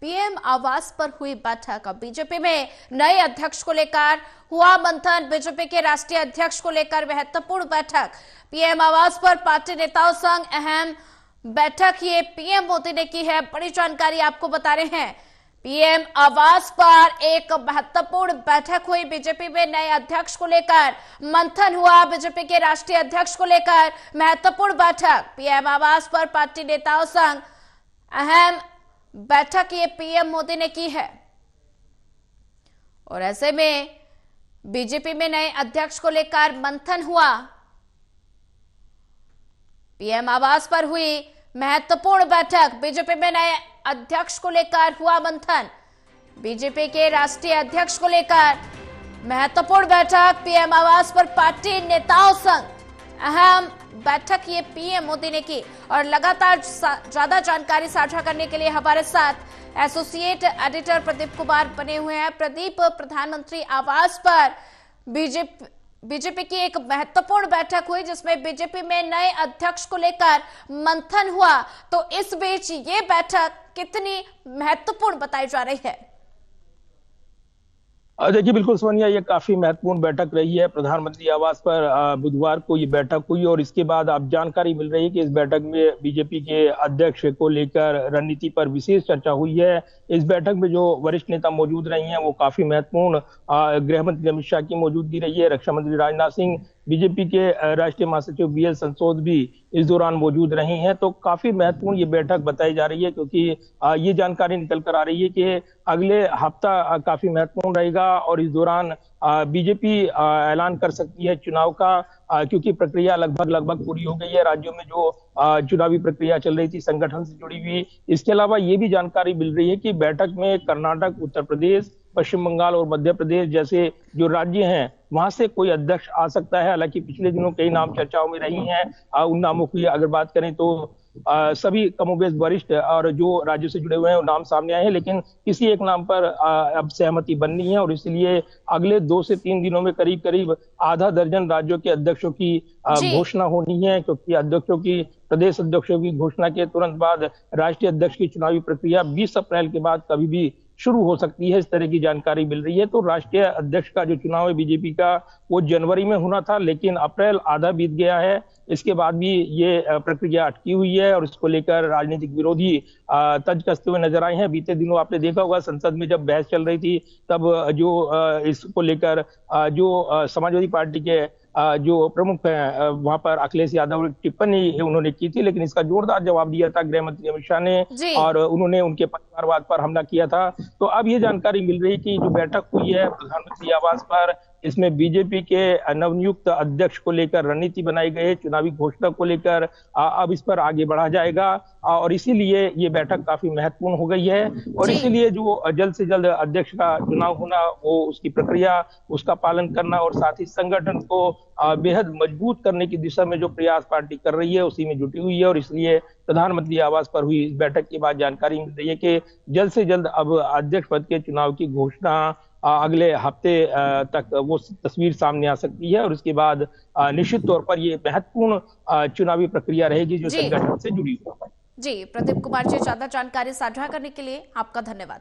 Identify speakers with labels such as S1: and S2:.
S1: PM आवास पर हुई बैठक। बीजेपी में नए अध्यक्ष को लेकर हुआ मंथन। बीजेपी के राष्ट्रीय अध्यक्ष को लेकर महत्वपूर्ण बैठक। पीएम आवास पर पार्टी नेताओं संग अहम बैठक ये पीएम मोदी ने की है। बड़ी जानकारी आपको बता रहे हैं। पीएम आवास पर एक महत्वपूर्ण बैठक हुई। बीजेपी में नए अध्यक्ष को लेकर मंथन हुआ। बीजेपी के राष्ट्रीय अध्यक्ष को लेकर महत्वपूर्ण बैठक। पीएम आवास पर पार्टी नेताओं संग अहम बैठक ये पीएम मोदी ने की है। और ऐसे में बीजेपी में नए अध्यक्ष को लेकर मंथन हुआ। पीएम आवास पर हुई महत्वपूर्ण बैठक। बीजेपी में नए अध्यक्ष को लेकर हुआ मंथन। बीजेपी के राष्ट्रीय अध्यक्ष को लेकर महत्वपूर्ण बैठक। पीएम आवास पर पार्टी नेताओं संग अहम बैठक ये पीएम मोदी ने की। और लगातार ज्यादा जानकारी साझा करने के लिए हमारे साथ एसोसिएट एडिटर प्रदीप कुमार बने हुए हैं। प्रदीप, प्रधानमंत्री आवास पर बीजेपी की एक महत्वपूर्ण बैठक हुई जिसमें बीजेपी में नए अध्यक्ष को लेकर मंथन हुआ। तो इस बीच ये बैठक कितनी महत्वपूर्ण बताई जा रही है?
S2: देखिए, बिल्कुल सोनिया, ये काफी महत्वपूर्ण बैठक रही है। प्रधानमंत्री आवास पर बुधवार को ये बैठक हुई और इसके बाद अब जानकारी मिल रही है कि इस बैठक में बीजेपी के अध्यक्ष को लेकर रणनीति पर विशेष चर्चा हुई है। इस बैठक में जो वरिष्ठ नेता मौजूद रही हैं वो काफी महत्वपूर्ण, गृह मंत्री अमित शाह की मौजूदगी रही है। रक्षा मंत्री राजनाथ सिंह, बीजेपी के राष्ट्रीय महासचिव बीएल संतोष भी इस दौरान मौजूद रहे हैं। तो काफी महत्वपूर्ण ये बैठक बताई जा रही है क्योंकि ये जानकारी निकल कर आ रही है कि अगले हफ्ता काफी महत्वपूर्ण रहेगा और इस दौरान बीजेपी ऐलान कर सकती है चुनाव का, क्योंकि प्रक्रिया लगभग पूरी हो गई है। राज्यों में जो चुनावी प्रक्रिया चल रही थी संगठन से जुड़ी हुई। इसके अलावा ये भी जानकारी मिल रही है कि बैठक में कर्नाटक, उत्तर प्रदेश, पश्चिम बंगाल और मध्य प्रदेश जैसे जो राज्य हैं वहां से कोई अध्यक्ष आ सकता है। हालांकि पिछले दिनों कई नाम चर्चाओं में रही हैं। उन नामों की अगर बात करें तो सभी कमोबेश वरिष्ठ और जो राज्यों से जुड़े हुए हैं वो नाम सामने आए हैं, लेकिन किसी एक नाम पर अब सहमति बननी है और इसलिए अगले 2 से 3 दिनों में करीब आधा दर्जन राज्यों के अध्यक्षों की घोषणा होनी है, क्योंकि प्रदेश अध्यक्षों की घोषणा के तुरंत बाद राष्ट्रीय अध्यक्ष की चुनावी प्रक्रिया 20 अप्रैल के बाद कभी भी शुरू हो सकती है। इस तरह की जानकारी मिल रही है। तो राष्ट्रीय अध्यक्ष का जो चुनाव है बीजेपी का वो जनवरी में होना था, लेकिन अप्रैल आधा बीत गया है। इसके बाद भी ये प्रक्रिया अटकी हुई है और इसको लेकर राजनीतिक विरोधी तंज कसते हुए नजर आए हैं। बीते दिनों आपने देखा होगा संसद में जब बहस चल रही थी तब जो इसको लेकर जो समाजवादी पार्टी के जो प्रमुख हैं वहां पर अखिलेश यादव ने टिप्पणी उन्होंने की थी, लेकिन इसका जोरदार जवाब दिया था गृह मंत्री अमित शाह ने और उन्होंने उनके परिवारवाद पर हमला किया था। तो अब ये जानकारी मिल रही है कि जो बैठक हुई है प्रधानमंत्री आवास पर, इसमें बीजेपी के नवनियुक्त अध्यक्ष को लेकर रणनीति बनाई गई है। चुनावी घोषणा को लेकर अब इस पर आगे बढ़ा जाएगा और इसीलिए ये बैठक काफी महत्वपूर्ण हो गई है। और इसीलिए जो जल्द से जल्द अध्यक्ष का चुनाव होना, वो उसकी प्रक्रिया, उसका पालन करना और साथ ही संगठन को बेहद मजबूत करने की दिशा में जो प्रयास पार्टी कर रही है उसी में जुटी हुई है। और इसलिए प्रधानमंत्री आवास पर हुई इस बैठक के बाद जानकारी मिल रही है कि जल्द से जल्द अब अध्यक्ष पद के चुनाव की घोषणा अगले हफ्ते तक वो तस्वीर सामने आ सकती है। और उसके बाद निश्चित तौर पर ये महत्वपूर्ण चुनावी प्रक्रिया रहेगी जो संगठन से जुड़ी हुई है।
S1: जी, प्रदीप कुमार जी, ज्यादा जानकारी साझा करने के लिए आपका धन्यवाद।